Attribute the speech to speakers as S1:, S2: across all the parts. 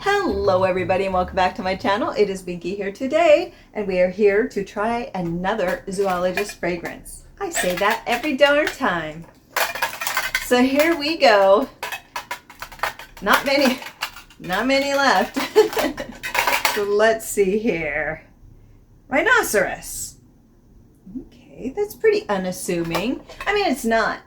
S1: Hello everybody and welcome back to my channel. It is Binky here today and we are here to try another Zoologist fragrance. I say that every darn time. So here we go. Not many left. So let's see here. Rhinoceros. Okay, that's pretty unassuming. I mean, it's not.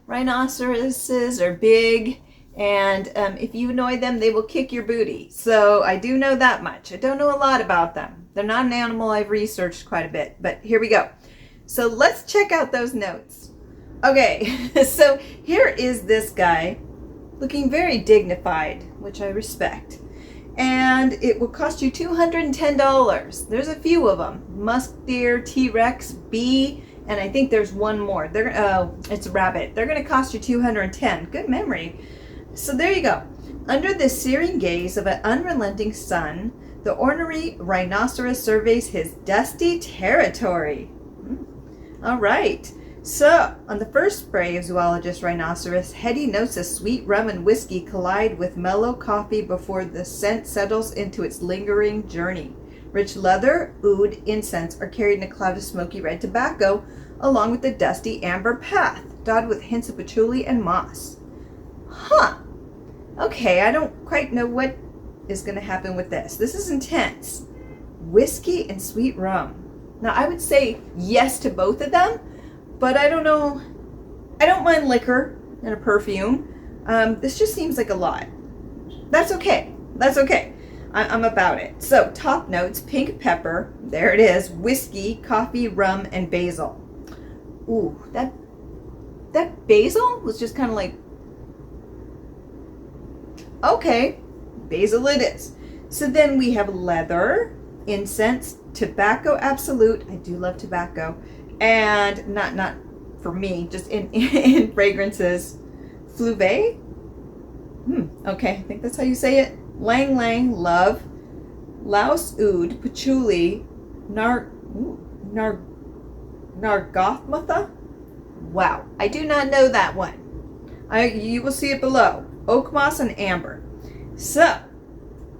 S1: Rhinoceroses are big. And if you annoy them, they will kick your booty. So I do know that much. I don't know a lot about them. They're not an animal I've researched quite a bit, but here we go. So let's check out those notes. Okay, so here is this guy looking very dignified, which I respect. And it will cost you $210. There's a few of them. Musk deer, T-Rex, bee, and I think there's one more. It's a rabbit. They're going to cost you $210. Good memory. So there you go. Under the searing gaze of an unrelenting sun, the ornery rhinoceros surveys his dusty territory. All right. So, on the first spray of Zoologist Rhinoceros, heady notes of sweet rum and whiskey collide with mellow coffee before the scent settles into its lingering journey. Rich leather, oud, incense are carried in a cloud of smoky red tobacco, along with the dusty amber path, dotted with hints of patchouli and moss. Huh. Okay, I don't quite know what is going to happen with this. This is intense. Whiskey and sweet rum. Now, I would say yes to both of them, but I don't know. I don't mind liquor and a perfume. This just seems like a lot. That's okay. That's okay. I'm about it. So, top notes, pink pepper. There it is. Whiskey, coffee, rum, and basil. Ooh, that basil was just kind of like, okay, basil it is. So then we have leather, incense, tobacco absolute. I do love tobacco. And not for me, just in fragrances. Fleuve? Okay, I think that's how you say it. Lang Lang, love. Laos oud, patchouli, Nargothatha? Wow, I do not know that one. You will see it below. Oak moss and amber. So,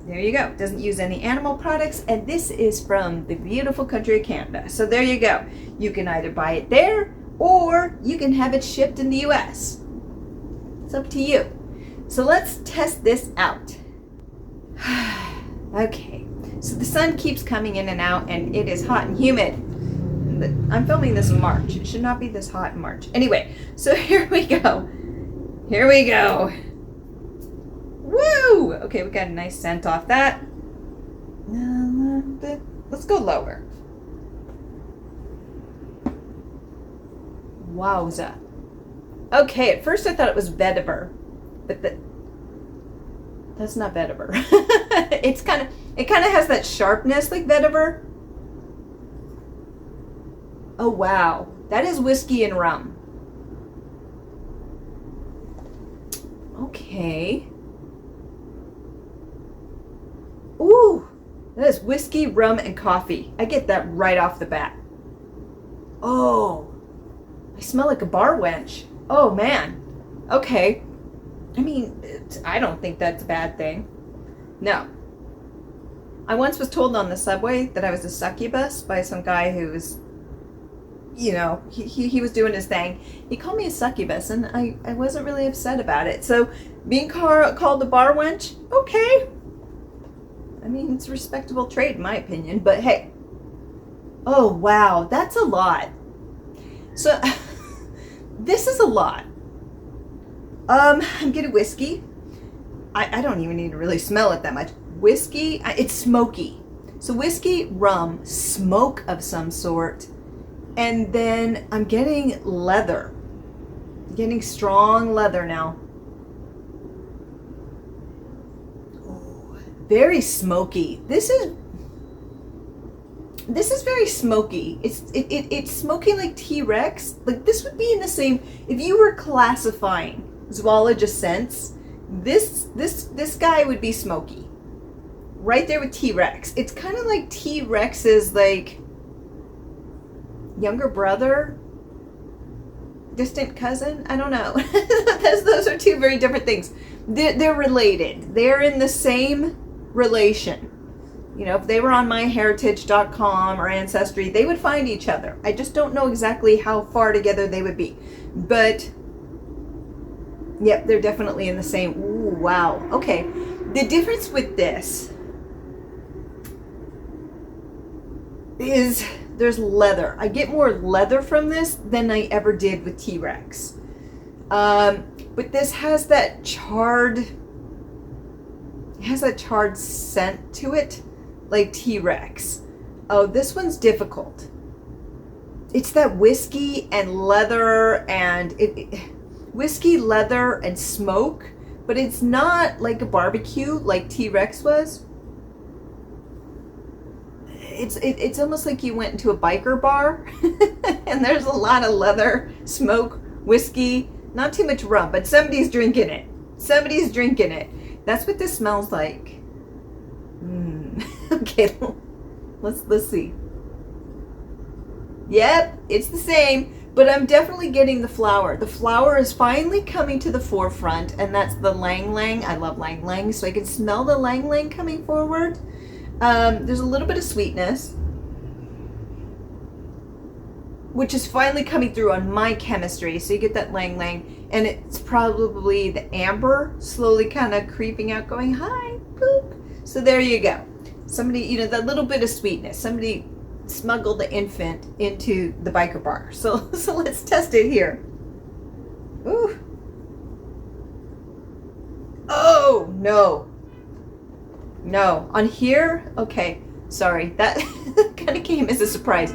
S1: there you go. Doesn't use any animal products, and this is from the beautiful country of Canada. So there you go. You can either buy it there, or you can have it shipped in the US. It's up to you. So let's test this out. Okay, so the sun keeps coming in and out, and it is hot and humid. I'm filming this in March. It should not be this hot in March. Anyway, so here we go. Here we go. Woo! Okay, we got a nice scent off that. Let's go lower. Wowza. Okay, at first I thought it was vetiver, but that's not vetiver. It kind of has that sharpness like vetiver. Oh wow, that is whiskey and rum. Okay. Ooh, that is whiskey, rum, and coffee. I get that right off the bat. Oh, I smell like a bar wench. Oh man. Okay. I mean, I don't think that's a bad thing. No. I once was told on the subway that I was a succubus by some guy who was, you know, he was doing his thing. He called me a succubus, and I wasn't really upset about it. So being called a bar wench, okay. I mean, it's a respectable trade in my opinion, but hey. Oh, wow, that's a lot. So, this is a lot. I'm getting whiskey. I don't even need to really smell it that much. Whiskey, it's smoky. So whiskey, rum, smoke of some sort. And then I'm getting leather. I'm getting strong leather now. Very smoky. This is very smoky. It's smoky like T-Rex. Like this would be in the same, if you were classifying zoologist scents, this guy would be smoky. Right there with T-Rex. It's kind of like T-Rex's like younger brother. distant cousin? I don't know. Those are two very different things. They're related. They're in the same relation. You know, if they were on myheritage.com or Ancestry, they would find each other. I just don't know exactly how far together they would be. But, yep, they're definitely in the same. Ooh, wow. Okay. The difference with this is there's leather. I get more leather from this than I ever did with T-Rex. But this has that charred, scent to it, like T-Rex. Oh, this one's difficult. It's that whiskey and leather and whiskey, leather, and smoke, but it's not like a barbecue like T-Rex was. It's almost like you went into a biker bar and there's a lot of leather, smoke, whiskey, not too much rum, but somebody's drinking it. Somebody's drinking it. That's what this smells like. Okay, let's see. Yep, it's the same, but I'm definitely getting the flower. The flower is finally coming to the forefront, and that's the Lang Lang. I love Lang Lang, so I can smell the Lang Lang coming forward. There's a little bit of sweetness, which is finally coming through on my chemistry. So you get that Lang Lang, and it's probably the amber slowly kind of creeping out, going, hi, poop. So there you go. Somebody, you know, that little bit of sweetness. Somebody smuggled the infant into the biker bar. So let's test it here. Ooh. Oh, no. No. On here? Okay. Sorry. That kind of came as a surprise.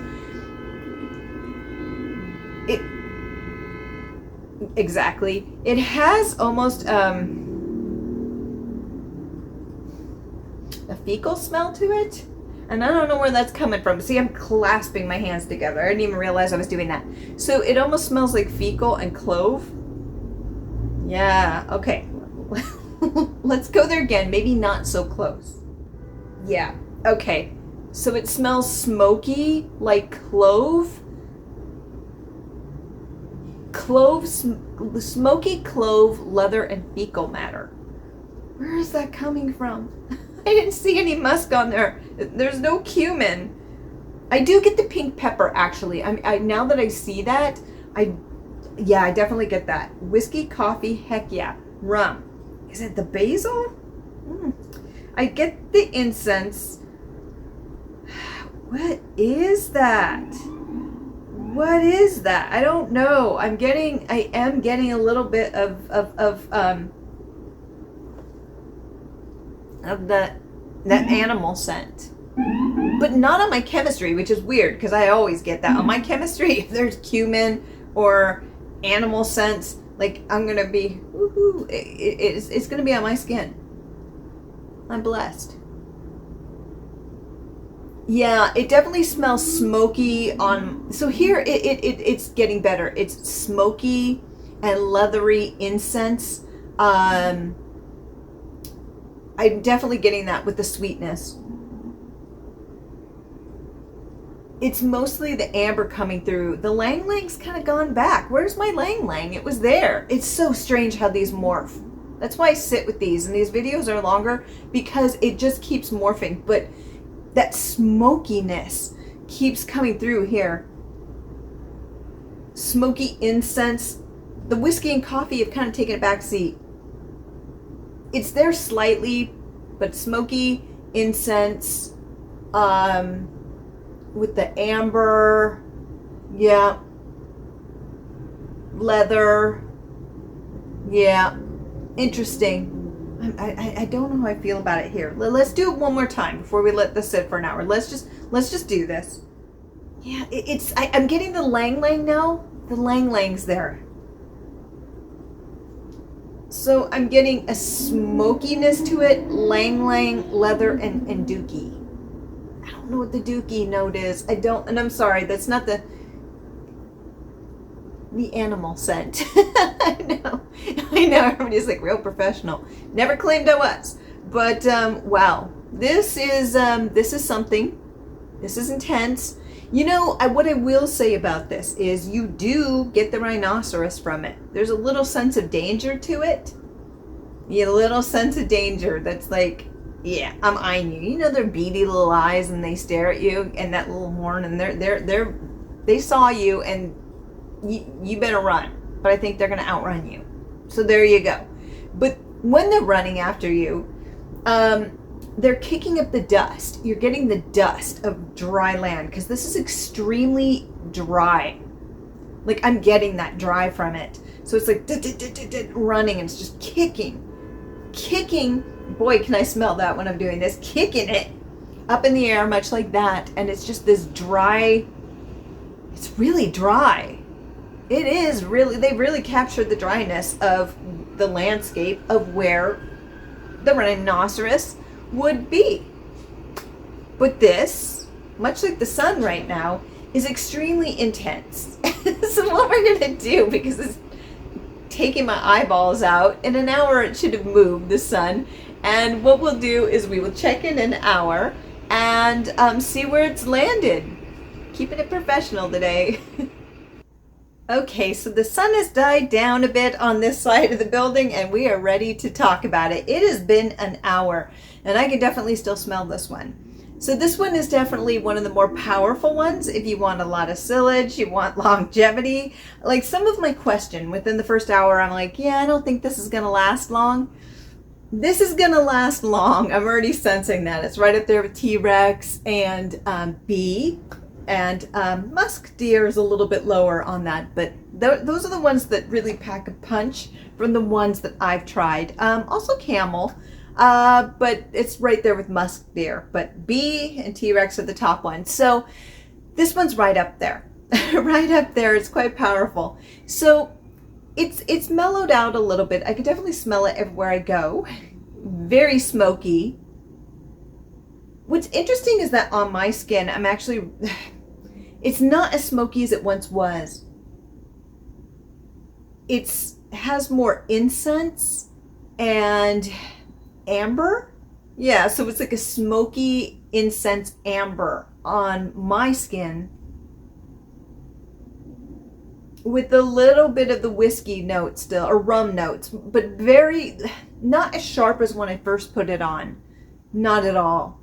S1: Exactly. It has almost a fecal smell to it. And I don't know where that's coming from. See, I'm clasping my hands together. I didn't even realize I was doing that. So it almost smells like fecal and clove. Yeah, okay. Let's go there again. Maybe not so close. Yeah, okay. So it smells smoky, like clove. Smoky clove, leather, and fecal matter. Where is that coming from? I didn't see any musk on there. There's no cumin. I do get the pink pepper, actually. I now that I see that, I definitely get that. Whiskey, coffee, heck yeah. Rum. Is it the basil? I get the incense. What is that? What is that? I don't know. I am getting a little bit of that animal scent, but not on my chemistry, which is weird because I always get that on my chemistry. If there's cumin or animal scents, like I'm gonna be, woohoo! It's gonna be on my skin. I'm blessed. Yeah, it definitely smells smoky on. So here it's getting better. It's smoky and leathery incense. I'm definitely getting that with the sweetness. It's mostly the amber coming through. The Lang Lang's kind of gone back. Where's my Lang Lang? It was there. It's so strange how these morph. That's why I sit with these, and these videos are longer because it just keeps morphing. But that smokiness keeps coming through here. Smoky incense. The whiskey and coffee have kind of taken a back seat. It's there slightly, but smoky incense, with the amber, yeah, leather, yeah, interesting. I don't know how I feel about it here. Let's do it one more time before we let this sit for an hour. Let's just do this. Yeah, I'm getting the Lang Lang now. The Lang Lang's there. So I'm getting a smokiness to it, Lang Lang, leather, and dookie. I don't know what the dookie note is. And I'm sorry, that's not the animal scent. I know, everybody's like real professional. Never claimed I was. But, wow, this is something. This is intense. You know, what I will say about this is you do get the rhinoceros from it. There's a little sense of danger to it. A little sense of danger that's like, yeah, I'm eyeing you. You know, their beady little eyes and they stare at you and that little horn and they saw you and you better run. But I think they're going to outrun you. So there you go. But when they're running after you, they're kicking up the dust. You're getting the dust of dry land because this is extremely dry. Like I'm getting that dry from it. So it's like running and it's just kicking. Boy, can I smell that when I'm doing this. Kicking it up in the air, much like that. And it's just this dry, it's really dry. It is really, they really captured the dryness of the landscape of where the rhinoceros would be. But this, much like the sun right now, is extremely intense. So what we're gonna do, because it's taking my eyeballs out, in an hour it should have moved, the sun, and what we'll do is we will check in an hour and see where it's landed. Keeping it professional today. Okay, so the sun has died down a bit on this side of the building and we are ready to talk about it. It has been an hour and I can definitely still smell this one. So this one is definitely one of the more powerful ones if you want a lot of silage, you want longevity. Like some of my question within the first hour, I'm like, yeah, I don't think this is going to last long. This is going to last long. I'm already sensing that. It's right up there with T-Rex and bee. And musk deer is a little bit lower on that, but those are the ones that really pack a punch from the ones that I've tried. Also camel, but it's right there with musk deer. But bee and T-Rex are the top ones. So this one's right up there, right up there. It's quite powerful. So it's mellowed out a little bit. I can definitely smell it everywhere I go. Very smoky. What's interesting is that on my skin, I'm actually, it's not as smoky as it once was. It has more incense and amber. Yeah, so it's like a smoky incense amber on my skin with a little bit of the whiskey note still, or rum notes, but very, not as sharp as when I first put it on. Not at all.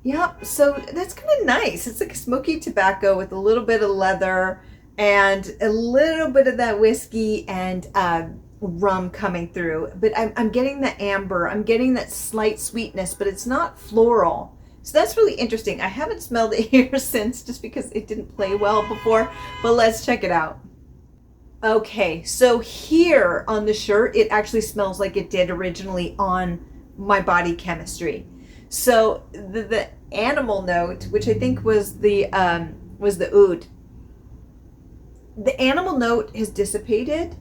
S1: Yep, so that's kind of nice. It's like a smoky tobacco with a little bit of leather and a little bit of that whiskey and rum coming through. But I'm getting the amber. I'm getting that slight sweetness, but it's not floral. So that's really interesting. I haven't smelled it here since just because it didn't play well before, but let's check it out. Okay, so here on the shirt, it actually smells like it did originally on my body chemistry. So the animal note, which I think was the oud, the animal note has dissipated,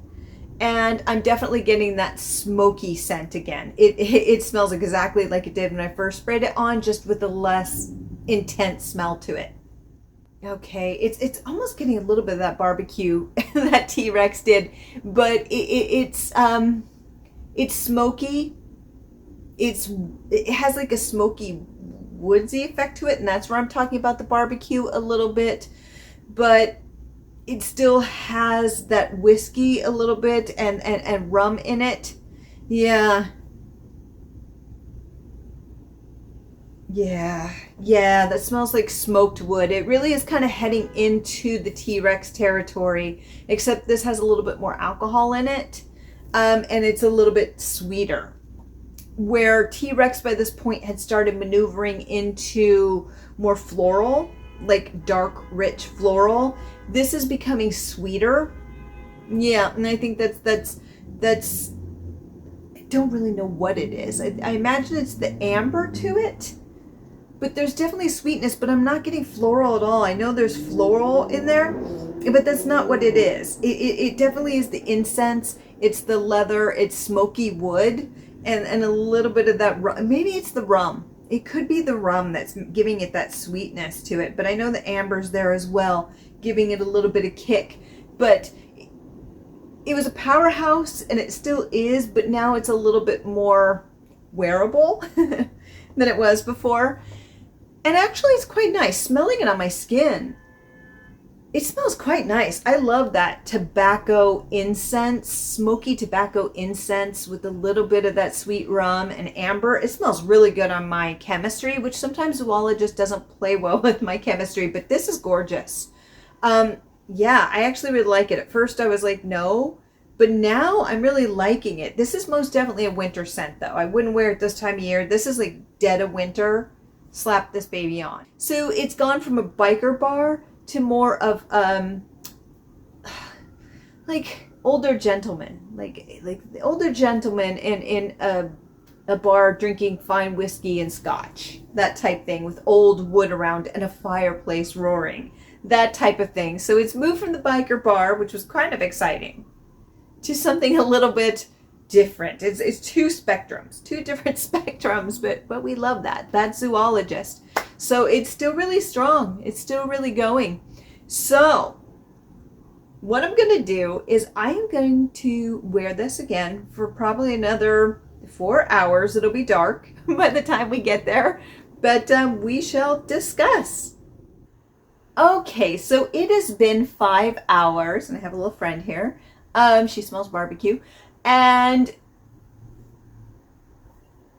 S1: and I'm definitely getting that smoky scent again. It smells exactly like it did when I first sprayed it on, just with a less intense smell to it. Okay, it's almost getting a little bit of that barbecue that T-Rex did, but it's smoky. It has like a smoky woodsy effect to it, and that's where I'm talking about the barbecue a little bit, but it still has that whiskey a little bit and rum in it. Yeah, that smells like smoked wood. It really is kind of heading into the T-Rex territory, except this has a little bit more alcohol in it, and it's a little bit sweeter. Where T-Rex by this point had started maneuvering into more floral, like dark, rich floral, this is becoming sweeter. Yeah, and I think that's I don't really know what it is. I imagine it's the amber to it, but there's definitely sweetness, but I'm not getting floral at all. I know there's floral in there, but that's not what it is. It definitely is the incense, it's the leather, it's smoky wood, and a little bit of that rum. Maybe it's the rum. It could be the rum that's giving it that sweetness to it, but I know the amber's there as well, giving it a little bit of kick. But it was a powerhouse, and it still is, but now it's a little bit more wearable than it was before. And actually it's quite nice. Smelling it on my skin, it smells quite nice. I love that tobacco incense, smoky tobacco incense with a little bit of that sweet rum and amber. It smells really good on my chemistry, which sometimes Zoologist doesn't play well with my chemistry, but this is gorgeous. Yeah, I actually really like it. At first I was like, no, but now I'm really liking it. This is most definitely a winter scent though. I wouldn't wear it this time of year. This is like dead of winter. Slap this baby on. So it's gone from a biker bar to more of like older gentlemen, like the older gentlemen in a bar drinking fine whiskey and scotch, that type thing, with old wood around and a fireplace roaring, that type of thing. So it's moved from the biker bar, which was kind of exciting, to something a little bit different. It's two spectrums, two different spectrums, but we love that. That's Zoologist. So it's still really strong. It's still really going. So what I'm going to do is I am going to wear this again for probably another 4 hours. It'll be dark by the time we get there, but we shall discuss. Okay, so it has been 5 hours, and I have a little friend here. She smells barbecue, and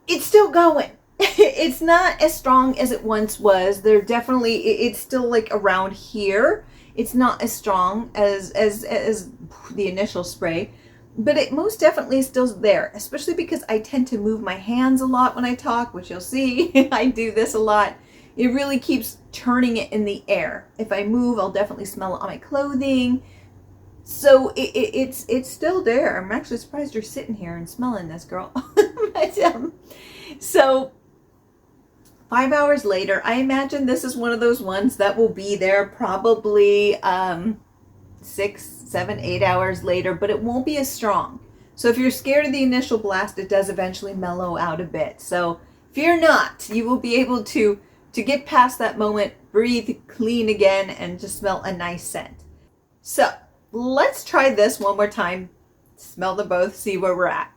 S1: it's still going. It's not as strong as it once was. There definitely, it's still like around here. It's not as strong as the initial spray, but it most definitely is still there, especially because I tend to move my hands a lot when I talk, which you'll see. I do this a lot. It really keeps turning it in the air. If I move, I'll definitely smell it on my clothing. So it's still there. I'm actually surprised you're sitting here and smelling this, girl. But, so 5 hours later, I imagine this is one of those ones that will be there probably 6, 7, 8 hours later, but it won't be as strong. So if you're scared of the initial blast, it does eventually mellow out a bit. So fear not, you will be able to get past that moment, breathe clean again, and just smell a nice scent. So let's try this one more time. Smell them both, see where we're at.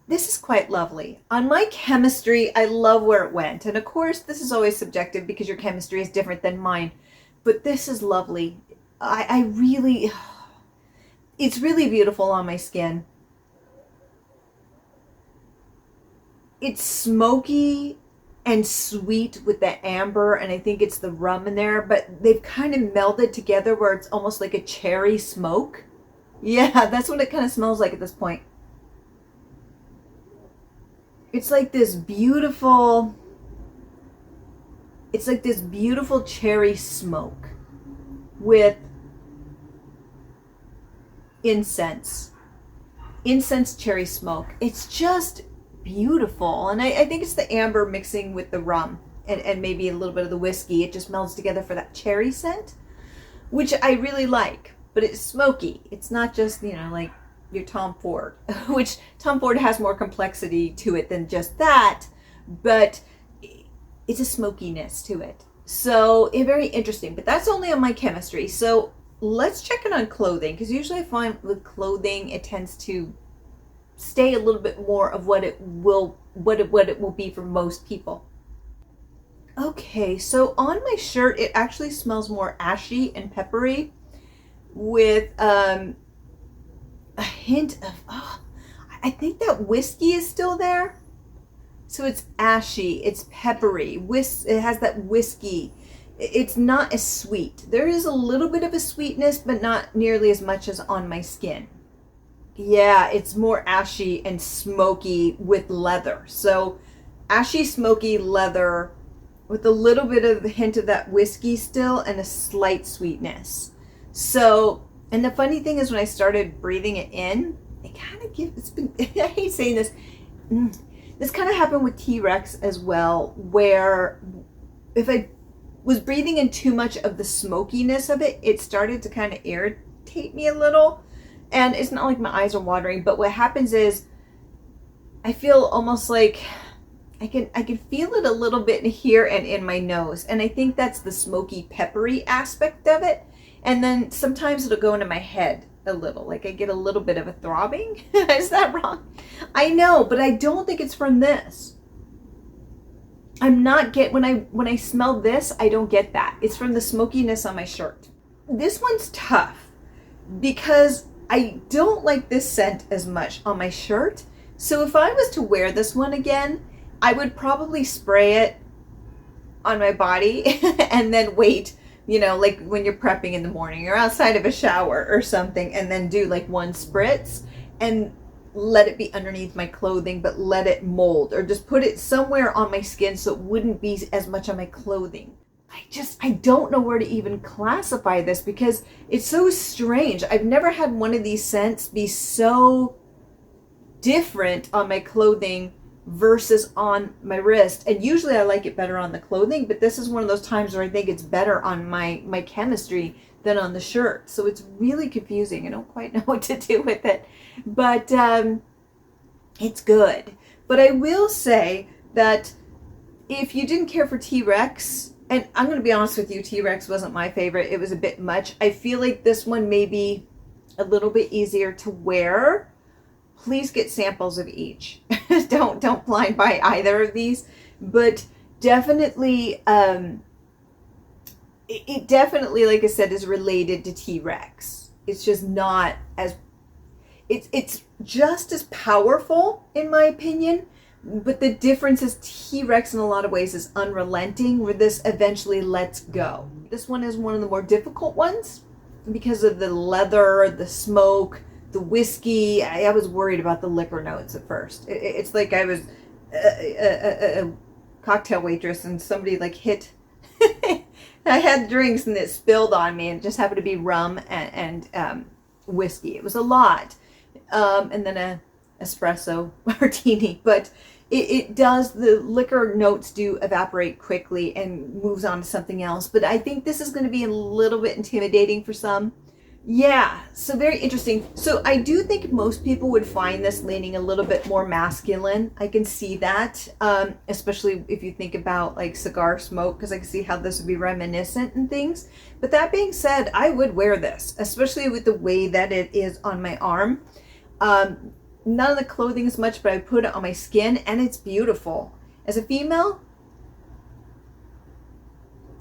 S1: This is quite lovely. On my chemistry, I love where it went. And of course, this is always subjective because your chemistry is different than mine. But this is lovely. It's really beautiful on my skin. It's smoky and sweet with the amber, and I think it's the rum in there, but they've kind of melded together where it's almost like a cherry smoke. Yeah, that's what it kind of smells like at this point. It's like this beautiful cherry smoke with incense cherry smoke. It's just beautiful. And I think it's the amber mixing with the rum and maybe a little bit of the whiskey. It just melds together for that cherry scent, which I really like. But it's smoky. It's not just, like your Tom Ford, which Tom Ford has more complexity to it than just that, but it's a smokiness to it. So it's very interesting, but that's only on my chemistry. So let's check it on clothing, because usually I find with clothing, it tends to stay a little bit more of what it will be for most people. Okay, so on my shirt, it actually smells more ashy and peppery with a hint of, I think that whiskey is still there. So it's ashy, it's peppery, it has that whiskey. It's not as sweet. There is a little bit of a sweetness, but not nearly as much as on my skin. Yeah, it's more ashy and smoky with leather. So ashy, smoky leather with a little bit of a hint of that whiskey still and a slight sweetness. So, and the funny thing is when I started breathing it in, it kind of gives, I hate saying this, this kind of happened with T-Rex as well, where if I was breathing in too much of the smokiness of it, it started to kind of irritate me a little. And it's not like my eyes are watering, but what happens is I feel almost like I can feel it a little bit here and in my nose. And I think that's the smoky, peppery aspect of it. And then sometimes it'll go into my head a little, like I get a little bit of a throbbing. Is that wrong? I know, but I don't think it's from this. I'm not when I smell this, I don't get that. It's from the smokiness on my shirt. This one's tough because I don't like this scent as much on my shirt. So if I was to wear this one again, I would probably spray it on my body and then wait, you know, like when you're prepping in the morning or outside of a shower or something, and then do like one spritz and let it be underneath my clothing, but let it mold, or just put it somewhere on my skin so it wouldn't be as much on my clothing. I don't know where to even classify this because it's so strange. I've never had one of these scents be so different on my clothing versus on my wrist. And usually I like it better on the clothing, but this is one of those times where I think it's better on my chemistry than on the shirt. So it's really confusing. I don't quite know what to do with it, but it's good. But I will say that if you didn't care for T-Rex, and I'm going to be honest with you, T-Rex wasn't my favorite. It was a bit much. I feel like this one may be a little bit easier to wear. Please get samples of each. Don't blind buy either of these, but definitely, it definitely, like I said, is related to T-Rex. It's just not as, it's just as powerful in my opinion, but the difference is T-Rex in a lot of ways is unrelenting, where this eventually lets go. This one is one of the more difficult ones because of the leather, the smoke, the whiskey. I was worried about the liquor notes at first. It's like I was a cocktail waitress and somebody like hit, I had drinks and it spilled on me, and it just happened to be rum and whiskey. It was a lot. And then a espresso martini, but it does, the liquor notes do evaporate quickly and moves on to something else. But I think this is going to be a little bit intimidating for some. Yeah, so very interesting. So I do think most people would find this leaning a little bit more masculine. I can see that, especially if you think about like cigar smoke, because I can see how this would be reminiscent and things. But that being said, I would wear this, especially with the way that it is on my arm. None of the clothing as much, but I put it on my skin and it's beautiful. As a female,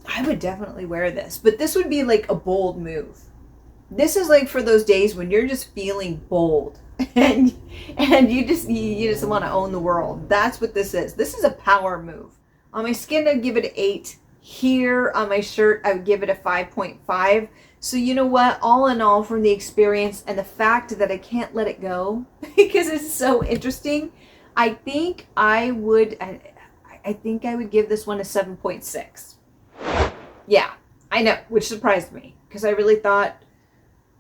S1: I would definitely wear this, but this would be like a bold move. This is like for those days when you're just feeling bold and you just want to own the world. That's what this is. This is a power move. On my skin, I'd give it an 8. Here on my shirt, I would give it a 5.5. So you know what? All in all, from the experience and the fact that I can't let it go because it's so interesting, I think I would give this one a 7.6. Yeah, I know, which surprised me because I really thought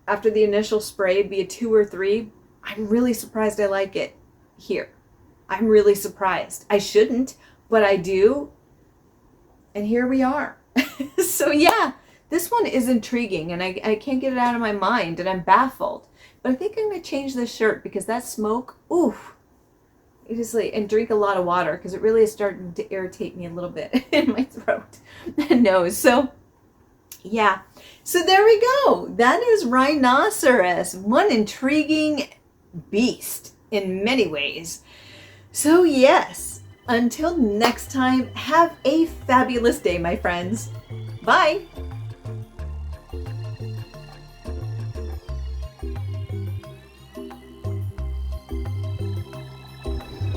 S1: after the initial spray it'd be a 2 or 3. I'm really surprised I like it here. I'm really surprised. I shouldn't, but I do. And here we are. So yeah, this one is intriguing and I can't get it out of my mind and I'm baffled. But I think I'm going to change this shirt because that smoke, oof. It is like, and drink a lot of water because it really is starting to irritate me a little bit in my throat and nose. So yeah, so there we go. That is Rhinoceros, one intriguing beast in many ways. So yes, until next time, have a fabulous day, my friends. Bye.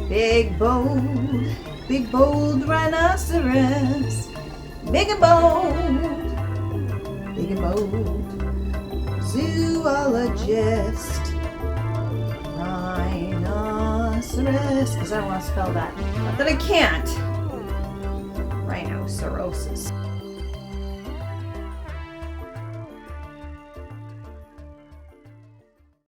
S1: Big bold rhinoceros. Big and bold, zoologist. Rhinoceros, because I don't want to spell that. Not that I can't. Rhinoceros.